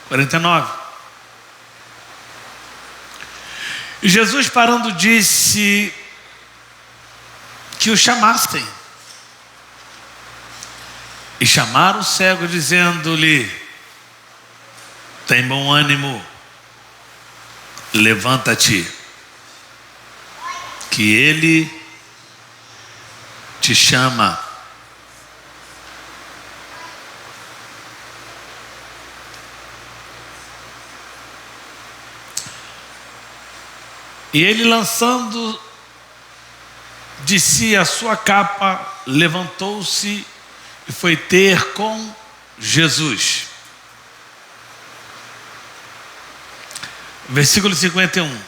49. E Jesus parando disse que o chamassem. E chamaram o cego dizendo-lhe: tem bom ânimo, levanta-te, que ele te chama. E ele, lançando de si a sua capa, levantou-se e foi ter com Jesus. Versículo 51.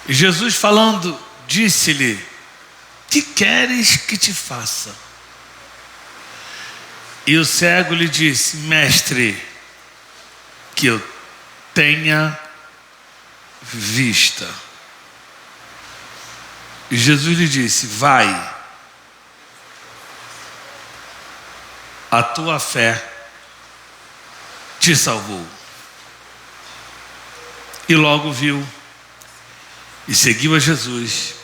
E Jesus falando, disse-lhe: que queres que te faça? E o cego lhe disse: mestre, que eu tenha vista. E Jesus lhe disse: vai, a tua fé te salvou. E logo viu e seguiu a Jesus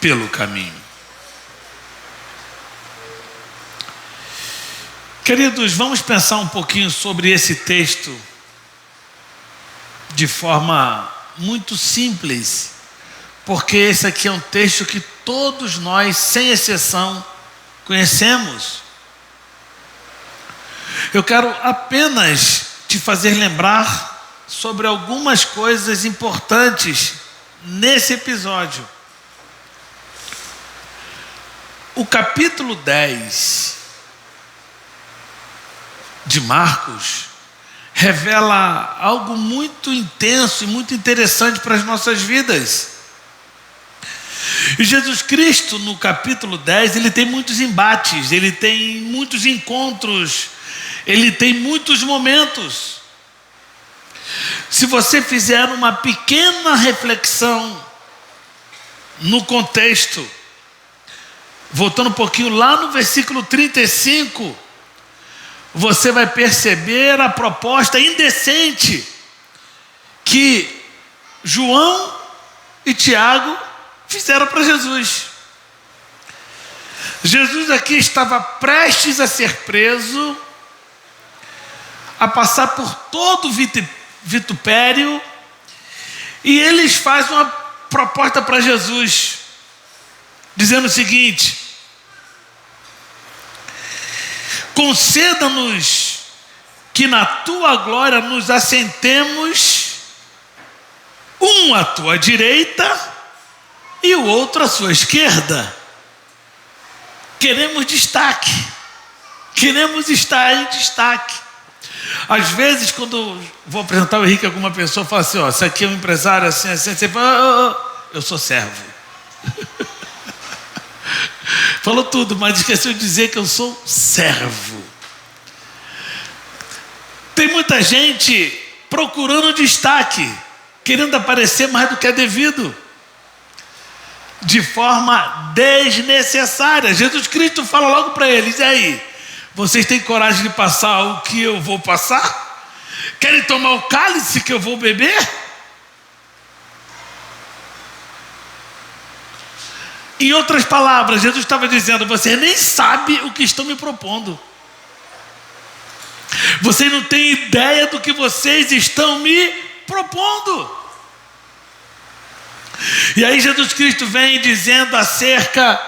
pelo caminho. Queridos, vamos pensar um pouquinho sobre esse texto de forma muito simples, porque esse aqui é um texto que todos nós, sem exceção, conhecemos. Eu quero apenas te fazer lembrar sobre algumas coisas importantes nesse episódio. O capítulo 10 de Marcos revela algo muito intenso e muito interessante para as nossas vidas. E Jesus Cristo, no capítulo 10, ele tem muitos embates, ele tem muitos encontros, ele tem muitos momentos. Se você fizer uma pequena reflexão no contexto, voltando um pouquinho lá no versículo 35, você vai perceber a proposta indecente que João e Tiago fizeram para Jesus. Jesus aqui estava prestes a ser preso, a passar por todo o vitupério, e eles fazem uma proposta para Jesus, dizendo o seguinte: conceda-nos que na tua glória nos assentemos, um à tua direita e o outro à sua esquerda. Queremos destaque, queremos estar em destaque. Às vezes, quando vou apresentar o Henrique a alguma pessoa, eu falo assim: ó, esse aqui é um empresário assim, assim, você fala: eu sou servo. Falou tudo, mas esqueceu de dizer que eu sou servo. Tem muita gente procurando destaque, querendo aparecer mais do que é devido, de forma desnecessária. Jesus Cristo fala logo para eles: e aí, vocês têm coragem de passar o que eu vou passar? Querem tomar o cálice que eu vou beber? Em outras palavras, Jesus estava dizendo: vocês nem sabem o que estão me propondo. Vocês não têm ideia do que vocês estão me propondo. E aí Jesus Cristo vem dizendo acerca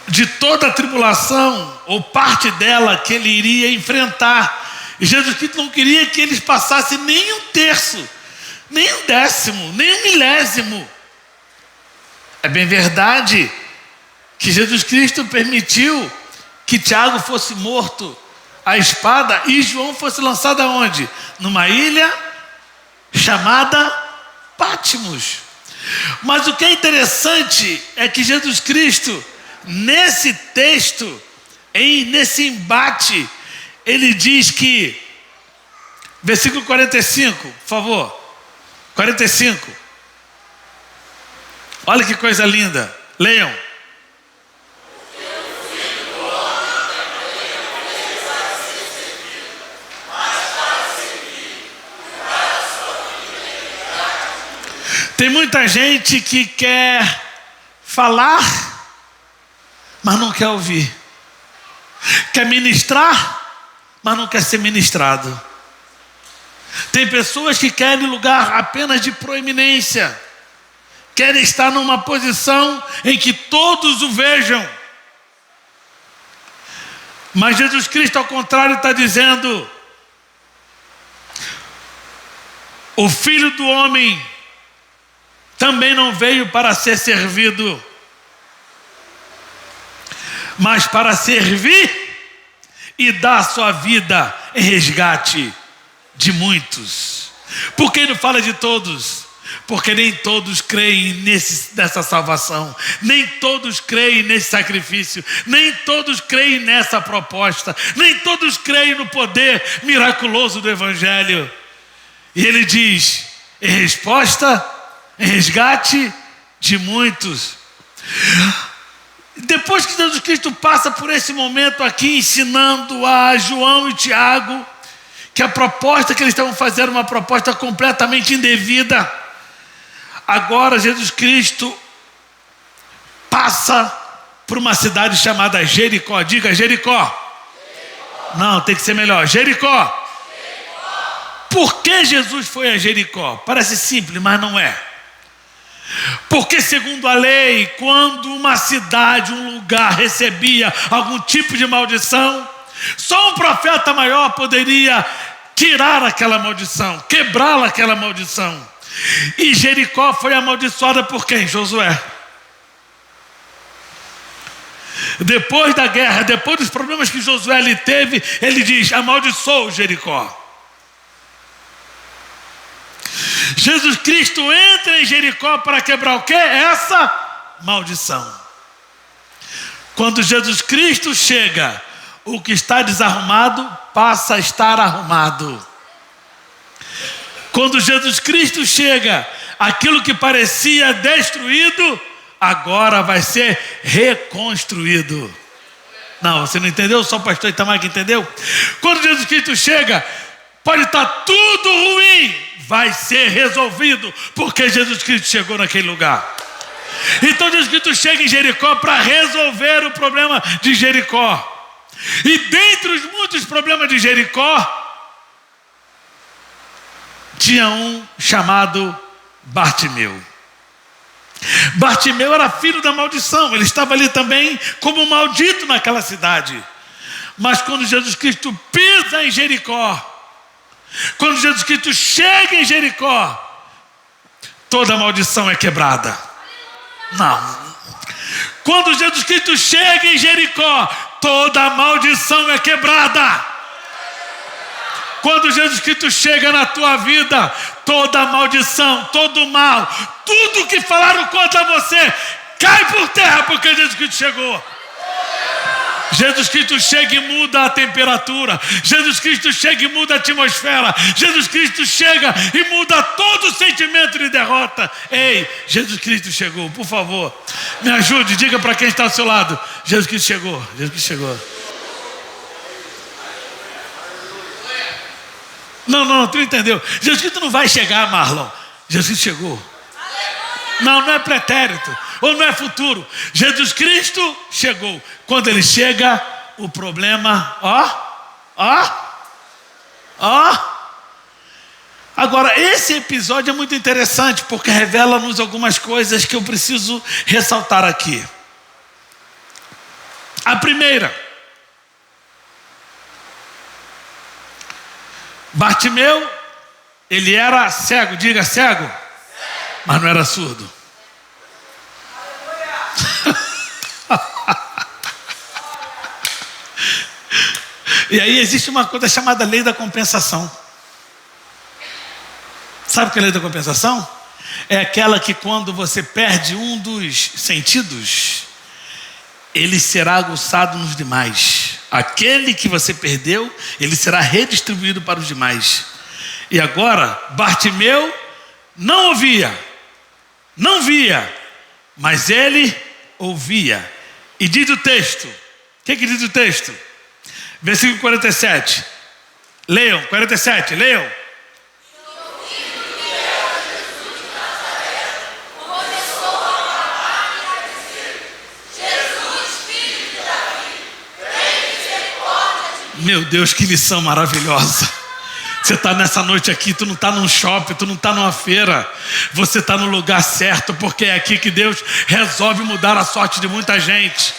de toda a tribulação, ou parte dela, que ele iria enfrentar. E Jesus Cristo não queria que eles passassem nem um terço, nem um décimo, nem um milésimo. É bem verdade que Jesus Cristo permitiu que Tiago fosse morto à espada e João fosse lançado aonde? Numa ilha chamada Patmos. Mas o que é interessante é que Jesus Cristo, nesse texto, nesse embate, ele diz que, versículo 45, por favor, 45. Olha que coisa linda, leiam. Tem muita gente que quer falar, mas não quer ouvir. Quer ministrar, mas não quer ser ministrado. Tem pessoas que querem lugar apenas de proeminência. Querem estar numa posição em que todos o vejam. Mas Jesus Cristo, ao contrário, está dizendo: o Filho do Homem também não veio para ser servido, mas para servir e dar sua vida em resgate de muitos. Por que não fala de todos? Porque nem todos creem nessa salvação, nem todos creem nesse sacrifício, nem todos creem nessa proposta, nem todos creem no poder miraculoso do Evangelho. E ele diz, em resposta, em resgate de muitos. Depois que Jesus Cristo passa por esse momento aqui, ensinando a João e Tiago que a proposta que eles estavam fazendo era uma proposta completamente indevida, agora Jesus Cristo passa por uma cidade chamada Jericó. Diga Jericó. Jericó. Não, tem que ser melhor. Jericó. Jericó. Por que Jesus foi a Jericó? Parece simples, mas não é. Porque segundo a lei, quando uma cidade, um lugar recebia algum tipo de maldição, só um profeta maior poderia tirar aquela maldição, quebrá-la aquela maldição. E Jericó foi amaldiçoada por quem? Josué. Depois da guerra, depois dos problemas que Josué lhe teve, ele diz: amaldiçoou Jericó. Jesus Cristo entra em Jericó para quebrar o quê? Essa maldição. Quando Jesus Cristo chega, o que está desarrumado passa a estar arrumado. Quando Jesus Cristo chega, aquilo que parecia destruído, agora vai ser reconstruído. Não, você não entendeu? Só o pastor Itamar que entendeu? Quando Jesus Cristo chega, pode estar tudo ruim, vai ser resolvido, porque Jesus Cristo chegou naquele lugar. Então Jesus Cristo chega em Jericó para resolver o problema de Jericó. E dentre os muitos problemas de Jericó, tinha um chamado Bartimeu. Bartimeu era filho da maldição, ele estava ali também como um maldito naquela cidade. Mas quando Jesus Cristo pisa em Jericó, quando Jesus Cristo chega em Jericó, toda maldição é quebrada. Não. Quando Jesus Cristo chega em Jericó, toda maldição é quebrada. Quando Jesus Cristo chega na tua vida, toda maldição, todo mal, tudo que falaram contra você, cai por terra, porque Jesus Cristo chegou. Jesus Cristo chega e muda a temperatura. Jesus Cristo chega e muda a atmosfera. Jesus Cristo chega e muda todo o sentimento de derrota. Ei, Jesus Cristo chegou, por favor, me ajude, diga para quem está ao seu lado: Jesus Cristo chegou, Jesus Cristo chegou. Não, tu entendeu? Jesus Cristo não vai chegar, Marlon. Jesus Cristo chegou. Não é pretérito, ou não é futuro. Jesus Cristo chegou. Quando ele chega, o problema, Agora, esse episódio é muito interessante, porque revela-nos algumas coisas que eu preciso ressaltar aqui. A primeira: Bartimeu, ele era cego, diga cego, mas não era surdo. E aí existe uma coisa chamada lei da compensação. Sabe o que é a lei da compensação? É aquela que quando você perde um dos sentidos, ele será aguçado nos demais. Aquele que você perdeu, ele será redistribuído para os demais. E agora, Bartimeu não ouvia, não via, mas ele ouvia. E diz o texto, o que diz o texto? Versículo 47. Leiam, 47, leiam. Meu Deus, que lição maravilhosa. Você está nessa noite aqui, tu não está num shopping, tu não está numa feira. Você está no lugar certo, porque é aqui que Deus resolve mudar a sorte de muita gente.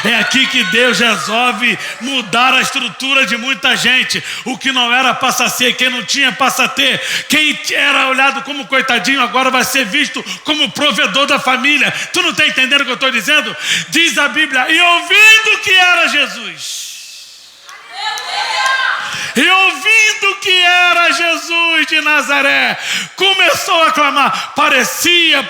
É aqui que Deus resolve mudar a estrutura de muita gente. O que não era passa a ser, quem não tinha passa a ter. Quem era olhado como coitadinho agora vai ser visto como provedor da família. Tu não está entendendo o que eu estou dizendo? Diz a Bíblia, e ouvindo que era Jesus. E ouvindo que era Jesus de Nazaré, começou a clamar. Parecia,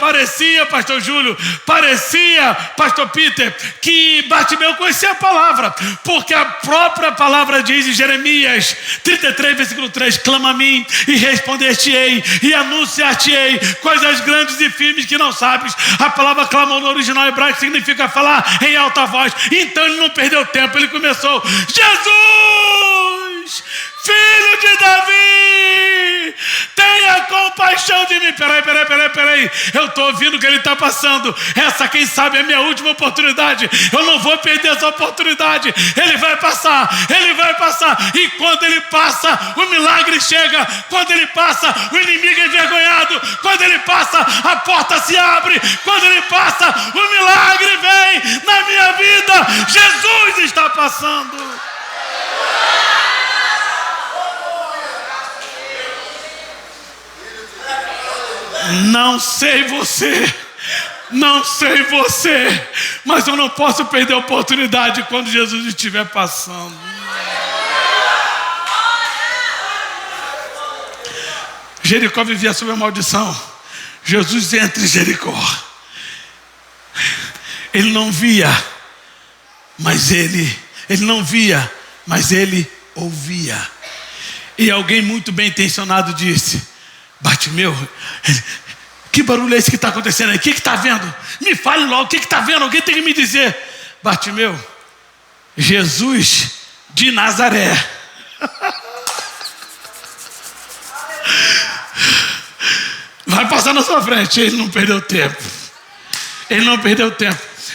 pastor Júlio, parecia, pastor Peter, que Bartimeu conhecia a palavra, porque a própria palavra diz em Jeremias 33, versículo 3, clama a mim e responder-te-ei e anunciar-te-ei coisas grandes e firmes que não sabes. A palavra clamou no original hebraico significa falar em alta voz. Então ele não perdeu tempo, ele começou: Jesus, Filho de Davi, tenha compaixão de mim. Peraí, eu estou ouvindo o que ele está passando. Essa, quem sabe, é a minha última oportunidade. Eu não vou perder essa oportunidade. Ele vai passar. E quando ele passa, o milagre chega. Quando ele passa, o inimigo é envergonhado. Quando ele passa, a porta se abre. Quando ele passa, o milagre vem na minha vida. Jesus está passando. Não sei você, mas eu não posso perder a oportunidade quando Jesus estiver passando. Jericó vivia sob a maldição. Jesus entra em Jericó. Ele não via, mas ele ouvia. E alguém muito bem intencionado disse: Bartimeu, que barulho é esse que está acontecendo aí? O que está vendo? Me fale logo, o que está vendo? Alguém tem que me dizer. Bartimeu, Jesus de Nazaré. Vai passar na sua frente. Ele não perdeu tempo.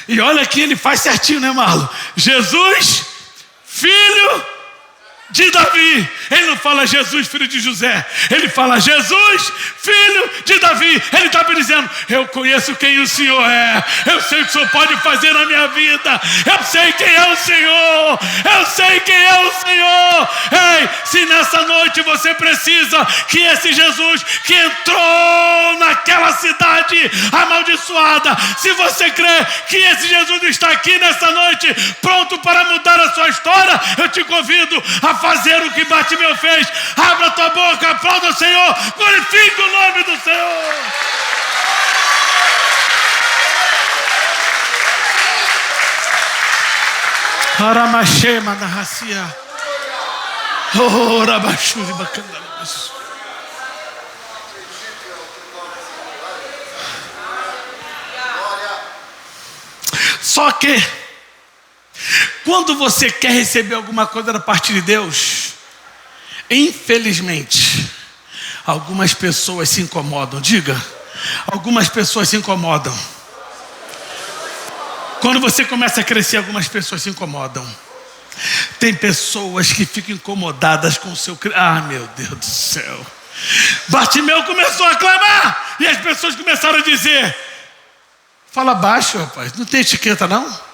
E olha que ele faz certinho, né, Marlon? Jesus, filho de Davi. Ele não fala Jesus, filho de José. Ele fala Jesus, filho de Davi. Ele está me dizendo: eu conheço quem o Senhor é. Eu sei o que o Senhor pode fazer na minha vida. Eu sei quem é o Senhor. Ei, se nessa noite você precisa que esse Jesus que entrou naquela cidade amaldiçoada, se você crê que esse Jesus está aqui nessa noite, pronto para mudar a sua história, eu te convido a fazer o que Bartimeu fez. Abra tua boca, aplauda o Senhor, glorifique o nome do Senhor. Aramachema na racia. Orabachuri bacana. Só que quando você quer receber alguma coisa da parte de Deus, infelizmente, algumas pessoas se incomodam. Diga, algumas pessoas se incomodam. Quando você começa a crescer, algumas pessoas se incomodam. Tem pessoas que ficam incomodadas com o seu... Ah, meu Deus do céu. Bartimeu começou a clamar e as pessoas começaram a dizer: fala baixo, rapaz, não tem etiqueta não?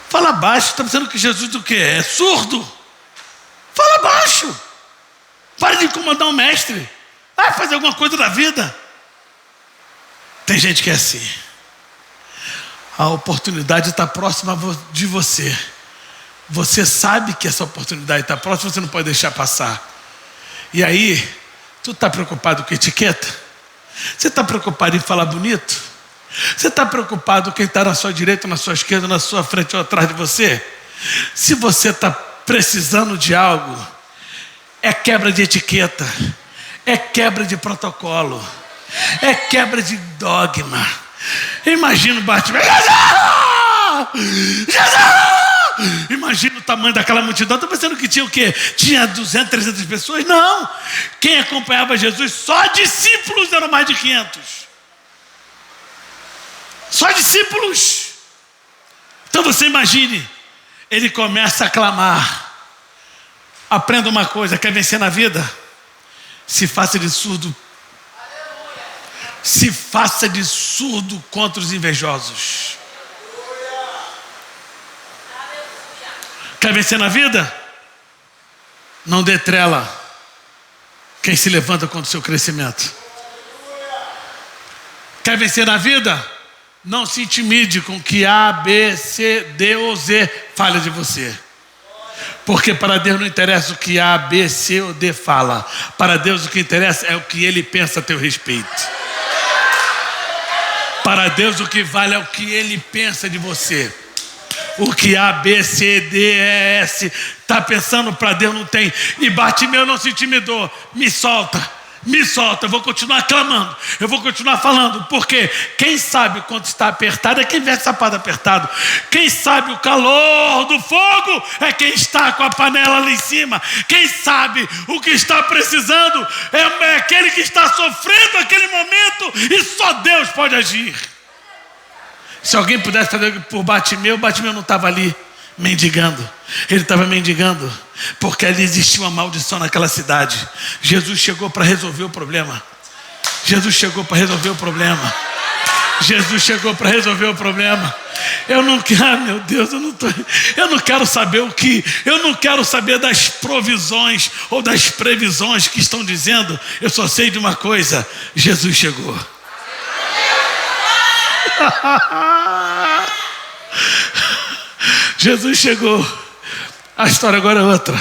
Fala baixo, está pensando que Jesus do quê? É surdo? Fala baixo. Pare de incomodar o mestre. Vai fazer alguma coisa da vida. Tem gente que é assim. A oportunidade está próxima de você. Você sabe que essa oportunidade está próxima, você não pode deixar passar. E aí, tu está preocupado com etiqueta? Você está preocupado em falar bonito? Você está preocupado com quem está na sua direita, na sua esquerda, na sua frente ou atrás de você? Se você está precisando de algo, é quebra de etiqueta, é quebra de protocolo, é quebra de dogma. Imagina o Bartimeu. Jesus! Imagina o tamanho daquela multidão. Estou pensando que tinha o quê? Tinha 200, 300 pessoas? Não. Quem acompanhava Jesus, só discípulos eram mais de 500. Só discípulos. Então você imagine, ele começa a clamar. Aprenda uma coisa: quer vencer na vida? Se faça de surdo. Se faça de surdo contra os invejosos. Quer vencer na vida? Não dê trela quem se levanta contra o seu crescimento. Quer vencer na vida? Não se intimide com que A, B, C, D ou Z fale de você. Porque para Deus não interessa o que A, B, C ou D fala. Para Deus o que interessa é o que Ele pensa a teu respeito. Para Deus o que vale é o que Ele pensa de você. O que A, B, C, D, E, S está pensando, para Deus não tem. E Bartimeu não se intimidou. Me solta, eu vou continuar clamando, eu vou continuar falando. Porque quem sabe quando está apertado é quem veste sapato apertado. Quem sabe o calor do fogo é quem está com a panela lá em cima. Quem sabe o que está precisando é aquele que está sofrendo aquele momento. E só Deus pode agir. Se alguém pudesse fazer por Bartimeu não estava ali mendigando. Ele estava mendigando porque ali existia uma maldição naquela cidade. Jesus chegou para resolver o problema. Jesus chegou para resolver o problema. Jesus chegou para resolver o problema. Eu não quero, meu Deus, eu não quero saber o que. Eu não quero saber das provisões ou das previsões que estão dizendo. Eu só sei de uma coisa: Jesus chegou. Jesus chegou. A história agora é outra.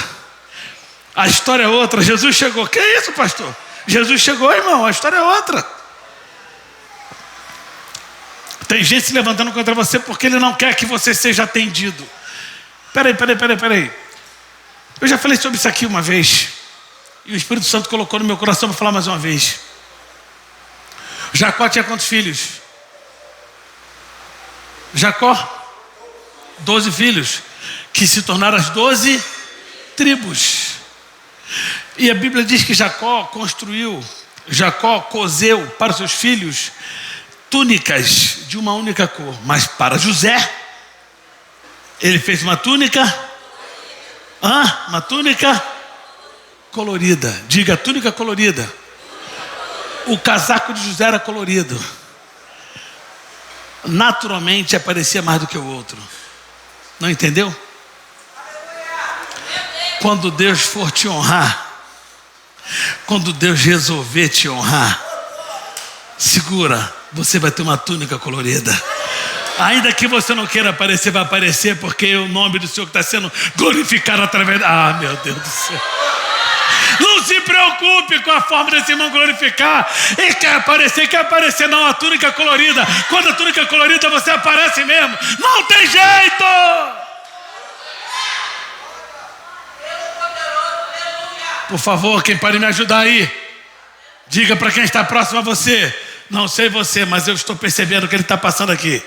A história é outra. Jesus chegou. Que é isso, pastor? Jesus chegou, irmão. A história é outra. Tem gente se levantando contra você porque ele não quer que você seja atendido. Peraí. Eu já falei sobre isso aqui uma vez. E o Espírito Santo colocou no meu coração para falar mais uma vez. Jacó tinha quantos filhos? Jacó, 12 filhos, que se tornaram as 12 tribos. E a Bíblia diz que Jacó coseu para os seus filhos túnicas de uma única cor. Mas para José, ele fez uma túnica, uma túnica colorida. Diga, túnica colorida. O casaco de José era colorido. Naturalmente aparecia mais do que o outro. Não entendeu? Quando Deus for te honrar, quando Deus resolver te honrar, segura, você vai ter uma túnica colorida. Ainda que você não queira aparecer, vai aparecer, porque o nome do Senhor que está sendo glorificado através meu Deus do céu. Não se preocupe com a forma desse irmão glorificar. Ele quer aparecer não, a túnica colorida. Quando a túnica é colorida, você aparece mesmo. Não tem jeito. Por favor, quem pode me ajudar aí? Diga para quem está próximo a você. Não sei você, mas eu estou percebendo o que ele está passando aqui.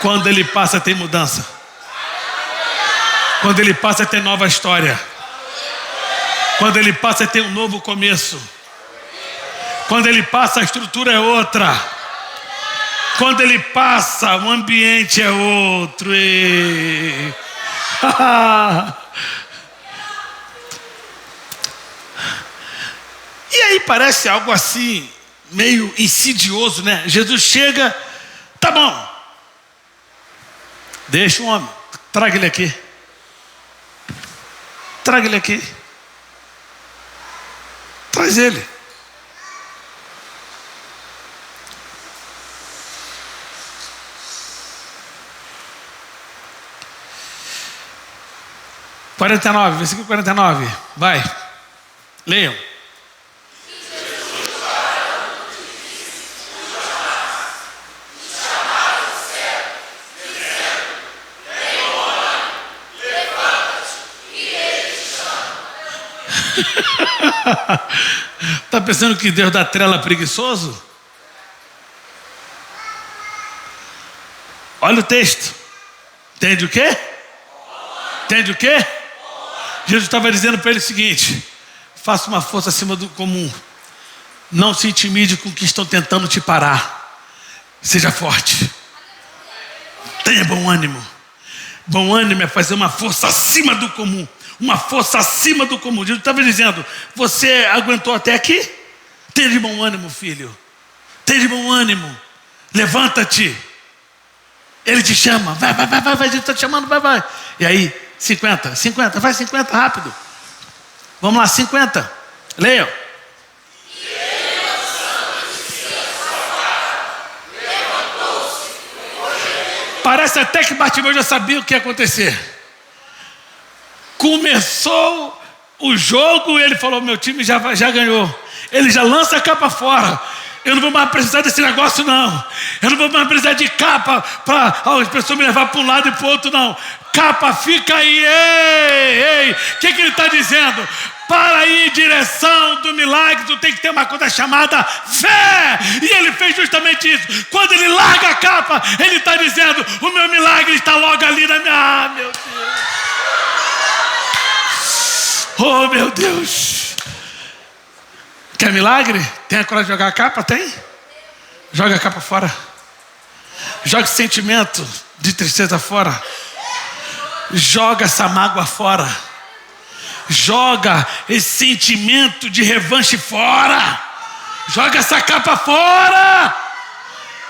Quando ele passa, tem mudança. Quando ele passa, tem nova história. Quando ele passa, tem um novo começo. Quando ele passa, a estrutura é outra. Quando ele passa, o ambiente é outro. E aí parece algo assim, meio insidioso, né? Jesus chega, tá bom. Deixa o homem, traga ele aqui. Traga ele aqui. Traz ele. Versículo 49. Vai. Leiam. Está pensando que Deus dá trela preguiçoso? Olha o texto. Entende o quê? Entende o quê? Jesus estava dizendo para ele o seguinte: faça uma força acima do comum. Não se intimide com o que estão tentando te parar. Seja forte. Tenha bom ânimo. Bom ânimo é fazer uma força acima do comum. Uma força acima do comum. Jesus estava dizendo, você aguentou até aqui? Tenha de bom ânimo, filho. Tenha de bom ânimo. Levanta-te. Ele te chama. Vai. Jesus está te chamando, vai. E aí, 50, vai 50, rápido. Vamos lá, 50. Leiam. Parece até que Bartimeu já sabia o que ia acontecer. Começou o jogo e ele falou, meu time já ganhou. Ele já lança a capa fora. Eu não vou mais precisar desse negócio, não. Eu não vou mais precisar de capa para as pessoas me levar para um lado e para o outro, não. Capa, fica aí. Ei. O que ele está dizendo? Para ir em direção do milagre, tu tem que ter uma coisa chamada fé. E ele fez justamente isso. Quando ele larga a capa, ele está dizendo, o meu milagre está logo ali na minha... Ah, meu Deus. Oh, meu Deus. Quer milagre? Tem a coragem de jogar a capa? Tem? Joga a capa fora. Joga esse sentimento de tristeza fora. Joga essa mágoa fora. Joga esse sentimento de revanche fora. Joga essa capa fora.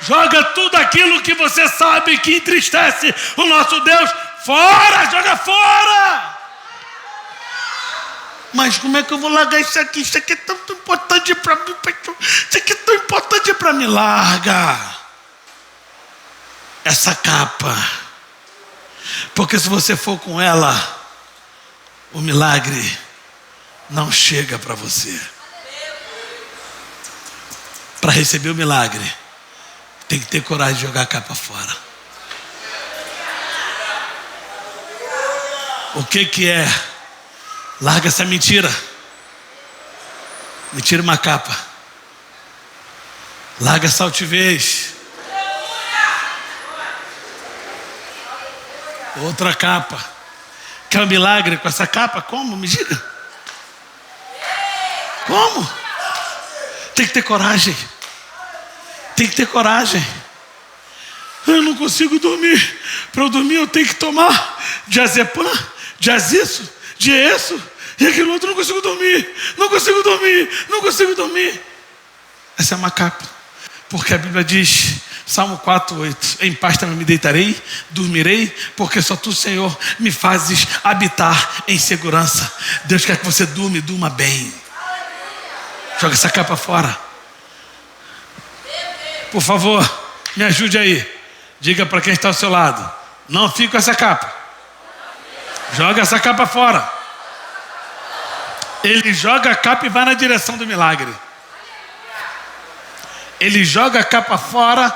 Joga tudo aquilo que você sabe que entristece o nosso Deus fora. Joga fora. Mas como é que eu vou largar isso aqui? Isso aqui é tão importante para mim. Isso aqui é tão importante para mim. Larga essa capa. Porque se você for com ela, o milagre não chega para você. Para receber o milagre, tem que ter coragem de jogar a capa fora. O que é? Larga essa mentira. Me tira uma capa. Larga essa altivez. Outra capa. Quer um milagre com essa capa? Como? Me diga. Como? Tem que ter coragem. Tem que ter coragem. Eu não consigo dormir. Para eu dormir eu tenho que tomar diazepam, diaziço, dieço e aquilo outro. Não consigo dormir. Essa é uma capa. Porque a Bíblia diz, Salmo 4:8, em paz também me deitarei, dormirei, porque só tu, Senhor, me fazes habitar em segurança. Deus quer que você durma bem. Joga essa capa fora. Por favor, me ajude aí. Diga para quem está ao seu lado, não fique com essa capa. Joga essa capa fora. Ele joga a capa e vai na direção do milagre. Ele joga a capa fora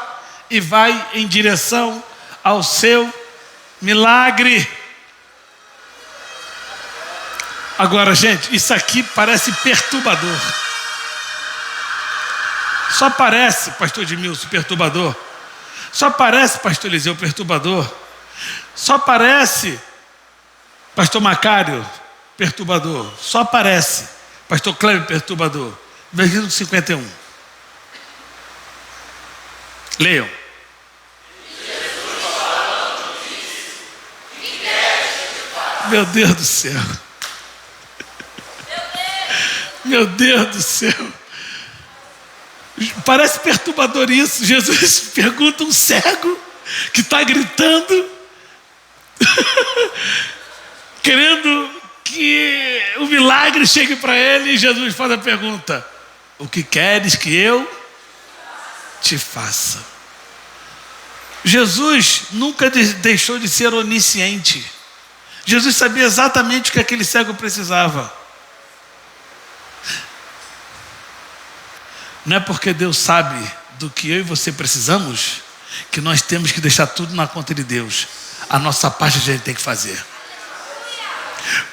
e vai em direção ao seu milagre. Agora, gente, isso aqui parece perturbador. Só parece, pastor Edmilson, perturbador. Só parece, pastor Eliseu, perturbador. Só parece, pastor Macário, perturbador. Só parece, pastor Cleber, perturbador. Versículo 51. Leiam. Meu Deus do céu. Meu Deus do céu. Parece perturbador isso. Jesus pergunta um cego que está gritando, querendo que o milagre chegue para ele, e Jesus faz a pergunta: o que queres que eu te faça? Jesus nunca deixou de ser onisciente. Jesus sabia exatamente o que aquele cego precisava. Não é porque Deus sabe do que eu e você precisamos que nós temos que deixar tudo na conta de Deus. A nossa parte a gente tem que fazer.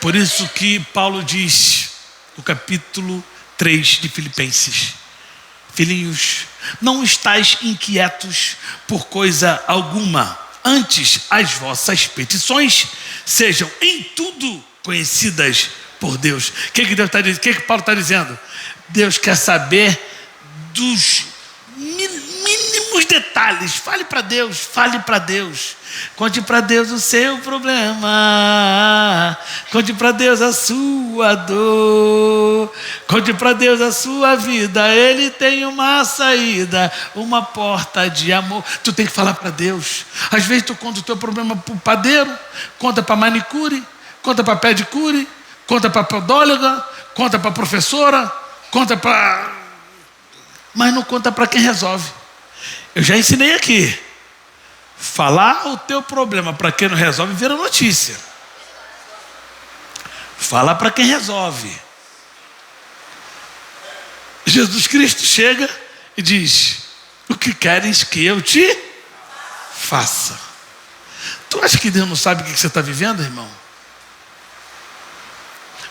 Por isso que Paulo diz no capítulo 3 de Filipenses: filhinhos, não estáis inquietos por coisa alguma, antes as vossas petições sejam em tudo conhecidas por Deus. O que Deus está dizendo? O que Paulo está dizendo? Deus quer saber dos mínimos os detalhes. Fale para Deus, fale para Deus. Conte para Deus o seu problema. Conte para Deus a sua dor. Conte para Deus a sua vida. Ele tem uma saída, uma porta de amor. Tu tem que falar para Deus. Às vezes tu conta o teu problema para o padeiro, conta para manicure, conta para pedicure, conta para podóloga, conta para professora, conta para... mas não conta para quem resolve. Eu já ensinei aqui. Falar o teu problema para quem não resolve vira notícia. Fala para quem resolve. Jesus Cristo chega e diz: o que queres que eu te faça? Tu acha que Deus não sabe o que você está vivendo, irmão?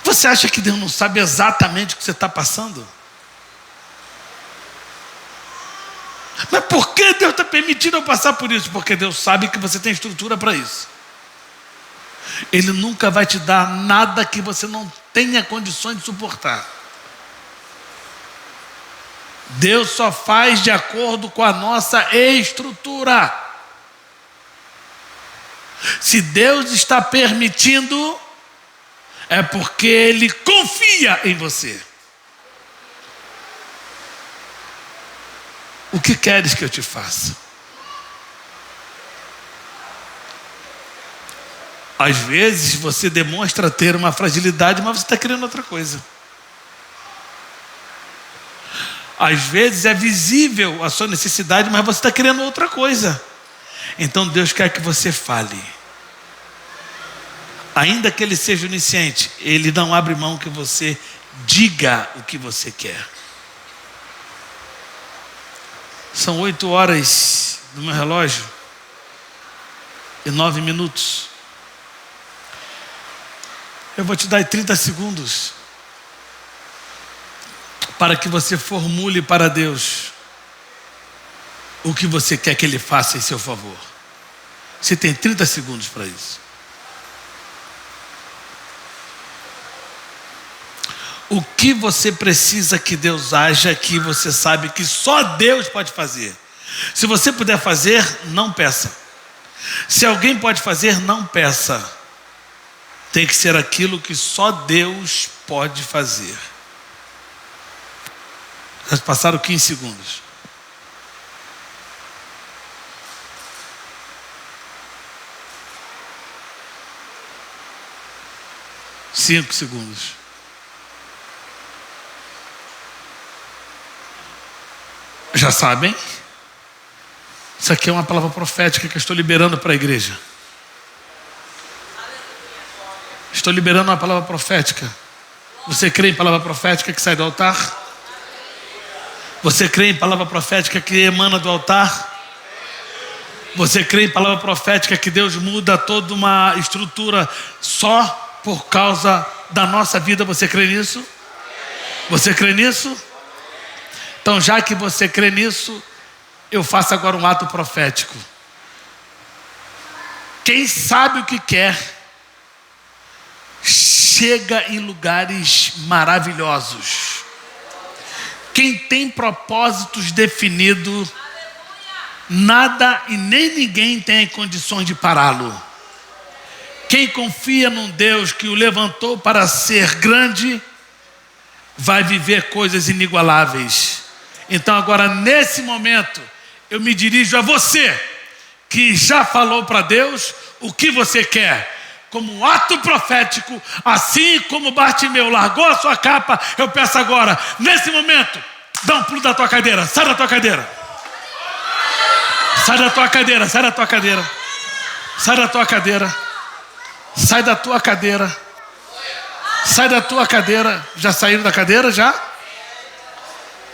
Você acha que Deus não sabe exatamente o que você está passando? Mas por que Deus está permitindo eu passar por isso? Porque Deus sabe que você tem estrutura para isso. Ele nunca vai te dar nada que você não tenha condições de suportar. Deus só faz de acordo com a nossa estrutura. Se Deus está permitindo, é porque Ele confia em você. O que queres que eu te faça? Às vezes você demonstra ter uma fragilidade, mas você está querendo outra coisa. Às vezes é visível a sua necessidade, mas você está querendo outra coisa. Então Deus quer que você fale. Ainda que Ele seja onisciente, Ele não abre mão que você diga o que você quer. São 8 horas no meu relógio e 9 minutos. Eu vou te dar 30 segundos para que você formule para Deus o que você quer que Ele faça em seu favor. Você tem 30 segundos para isso. O que você precisa que Deus haja, que você sabe que só Deus pode fazer. Se você puder fazer, não peça. Se alguém pode fazer, não peça. Tem que ser aquilo que só Deus pode fazer. Já passaram 15 segundos. Cinco segundos. Já sabem? Isso aqui é uma palavra profética que eu estou liberando para a igreja. Estou liberando uma palavra profética. Você crê em palavra profética que sai do altar? Você crê em palavra profética que emana do altar? Você crê em palavra profética que Deus muda toda uma estrutura só por causa da nossa vida? Você crê nisso? Você crê nisso? Então, já que você crê nisso, eu faço agora um ato profético. Quem sabe o que quer, chega em lugares maravilhosos. Quem tem propósitos definidos, nada e nem ninguém tem condições de pará-lo. Quem confia num Deus que o levantou para ser grande, vai viver coisas inigualáveis. Então agora, nesse momento, eu me dirijo a você, que já falou para Deus o que você quer. Como um ato profético, assim como Bartimeu largou a sua capa, eu peço agora, nesse momento, dá um pulo da tua cadeira, sai da tua cadeira. Sai da tua cadeira, sai da tua cadeira. Sai da tua cadeira. Sai da tua cadeira. Sai da tua cadeira. Já saíram da cadeira, já?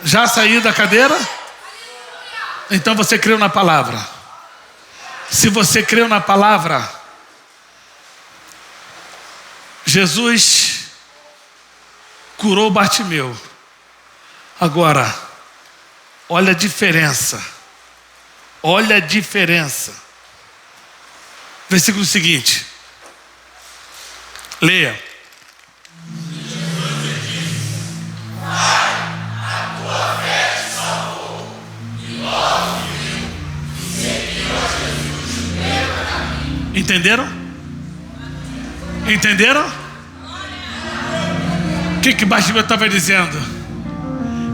Já saiu da cadeira? Então você creu na palavra. Se você creu na palavra, Jesus curou Bartimeu. Agora, olha a diferença. Olha a diferença. Versículo seguinte. Leia. Entenderam? Entenderam? O que Bartimeu estava dizendo?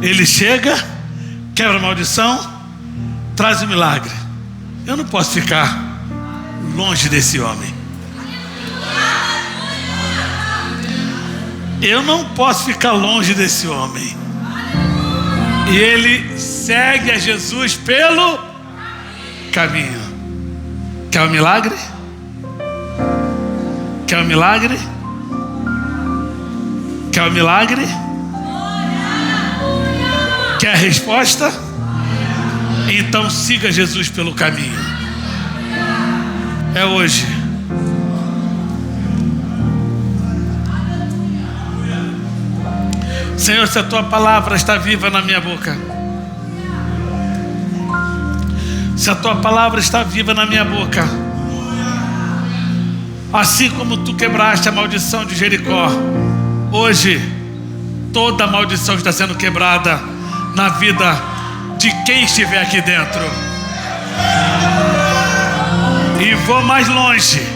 Ele chega, quebra a maldição, traz o milagre. Eu não posso ficar longe desse homem. Eu não posso ficar longe desse homem. E ele segue a Jesus pelo caminho. Quer um milagre? Quer um milagre? Quer um milagre? Quer a resposta? Então siga Jesus pelo caminho. É hoje. Senhor, se a tua palavra está viva na minha boca, se a tua palavra está viva na minha boca, assim como tu quebraste a maldição de Jericó, hoje toda a maldição está sendo quebrada na vida de quem estiver aqui dentro. E vou mais longe.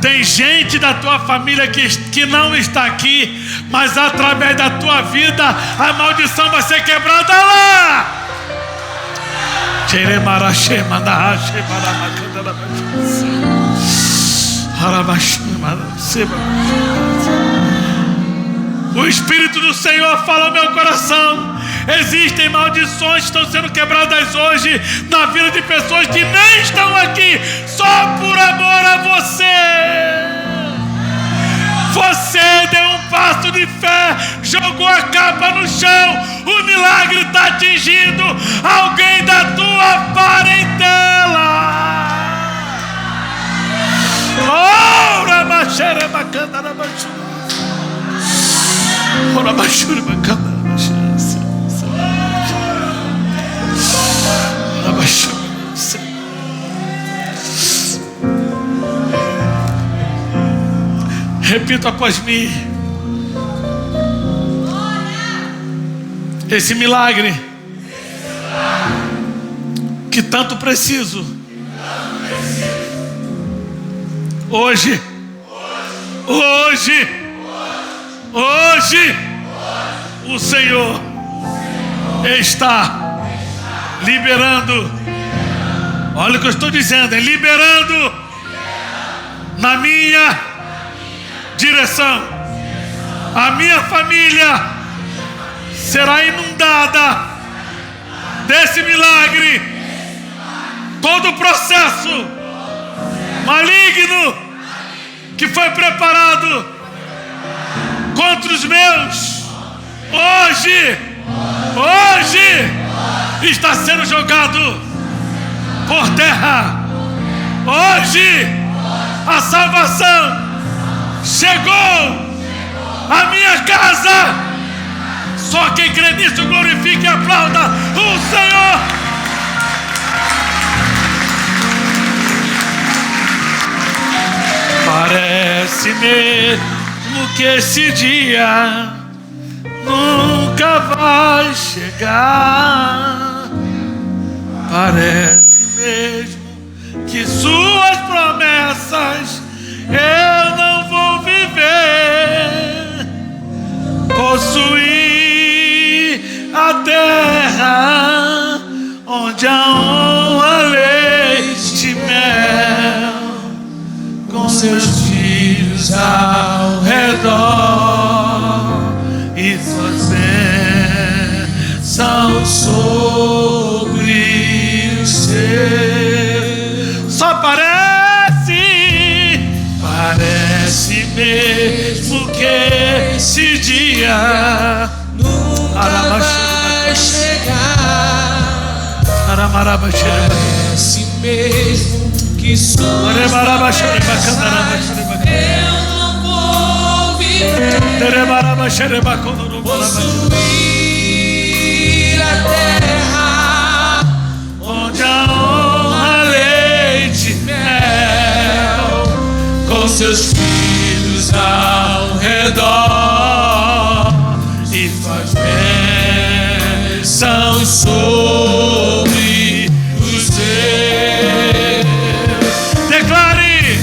Tem gente da tua família que não está aqui, mas através da tua vida a maldição vai ser quebrada lá. O Espírito do Senhor fala ao meu coração. Existem maldições que estão sendo quebradas hoje na vida de pessoas que nem estão aqui, só por amor a você. Você deu um passo de fé, jogou a capa no chão. O milagre está atingindo alguém da tua parentela. Ora, machere bacana na bachura. Ora, bachura bacana. Repita após mim. Esse milagre que tanto preciso, hoje o Senhor está liberando. Olha o que eu estou dizendo, é liberando na minha direção. A minha família será inundada desse milagre. Todo o processo maligno que foi preparado contra os meus, hoje está sendo jogado por terra. Hoje a salvação chegou à minha casa. Só quem crê nisso glorifique e aplauda o Senhor. Parece mesmo que esse dia nunca vai chegar. Parece mesmo que suas promessas eu não vou viver. Possuir a terra onde a honra, leite e mel, com seus filhos ao redor e suas bênçãos sobre os seus. Só parece mesmo que esse dia nunca vai chegar. Parece mesmo que suas promessas eu não vou viver. Possuir a terra onde a honra, leite e mel, com seus filhos ao redor e faz bênçãos sobre os seus. Declare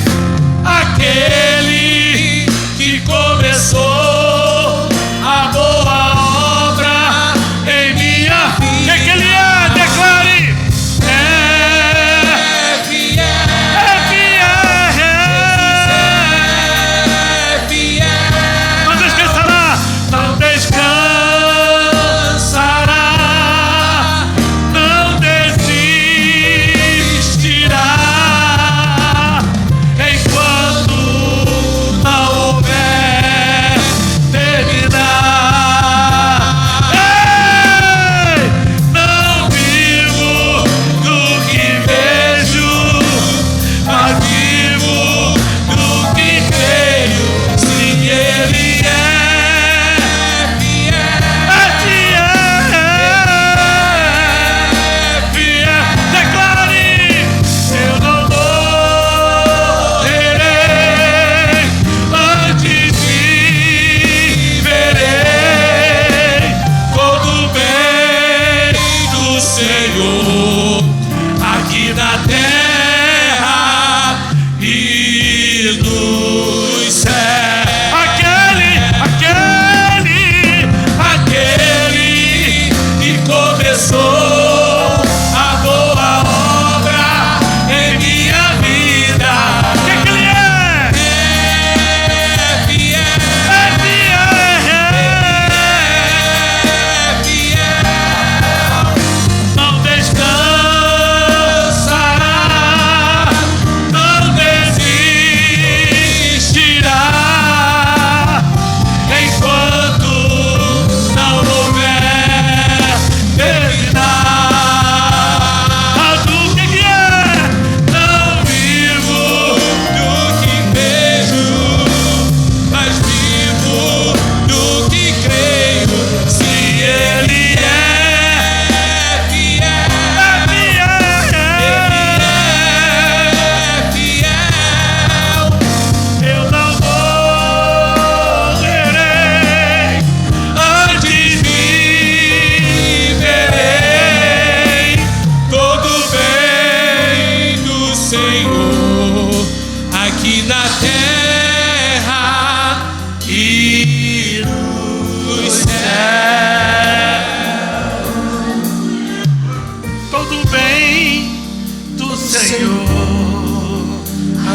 Senhor,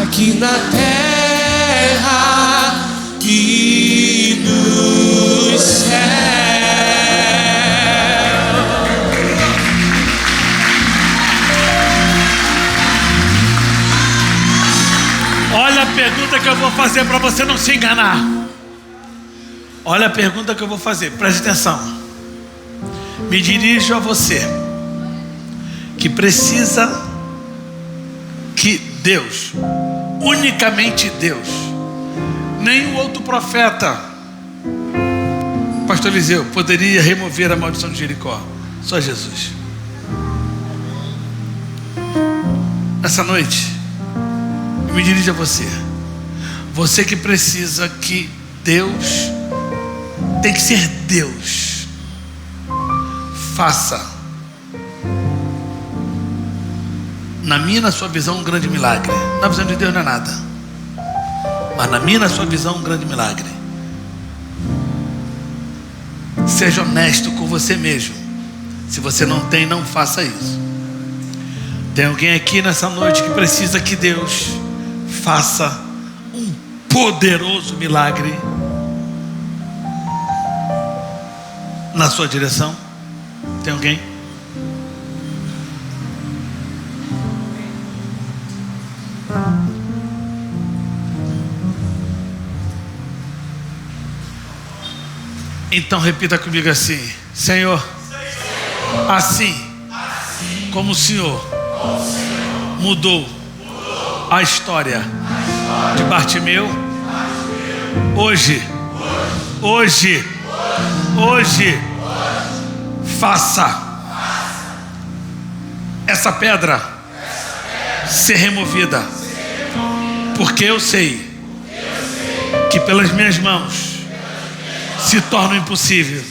aqui na terra e no céu. Olha a pergunta que eu vou fazer para você não se enganar. Olha a pergunta que eu vou fazer, preste atenção. Me dirijo a você que precisa que Deus, unicamente Deus, nenhum outro profeta, Pastor Eliseu, poderia remover a maldição de Jericó. Só Jesus. Essa noite eu me dirijo a você. Você que precisa que Deus, tem que ser Deus, faça na minha e na sua visão um grande milagre. Na visão de Deus não é nada, mas na minha e na sua visão um grande milagre. Seja honesto com você mesmo. Se você não tem, não faça isso. Tem alguém aqui nessa noite que precisa que Deus faça um poderoso milagre na sua direção? Tem alguém? Então repita comigo assim: Senhor, assim como o Senhor mudou a história de Bartimeu, hoje, faça essa pedra ser removida, porque eu sei que pelas minhas mãos se torna impossível,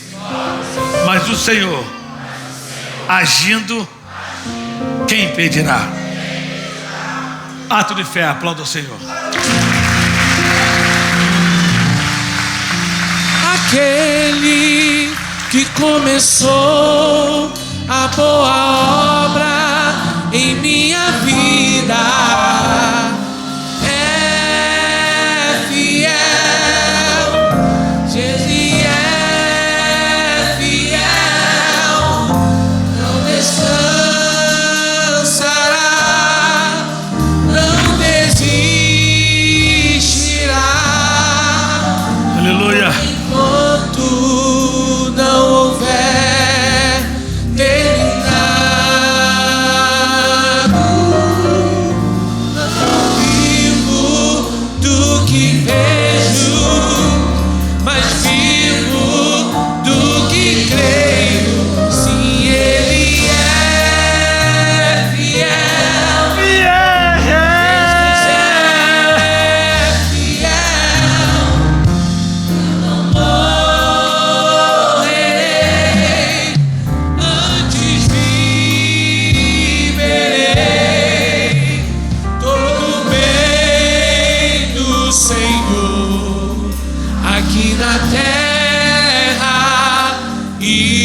mas o Senhor agindo, quem impedirá? Ato de fé, aplauda o Senhor. Aquele que começou a boa obra em minha vida é fiel. Jesus é fiel, não descansará, não desistirá. Aleluia. Enquanto não houver terminado, não vivo do que vejo, mas vivo do que creio. Sim, Ele é fiel. Jesus é fiel. Não morrerei, antes viverei todo o bem do Senhor aqui na terra e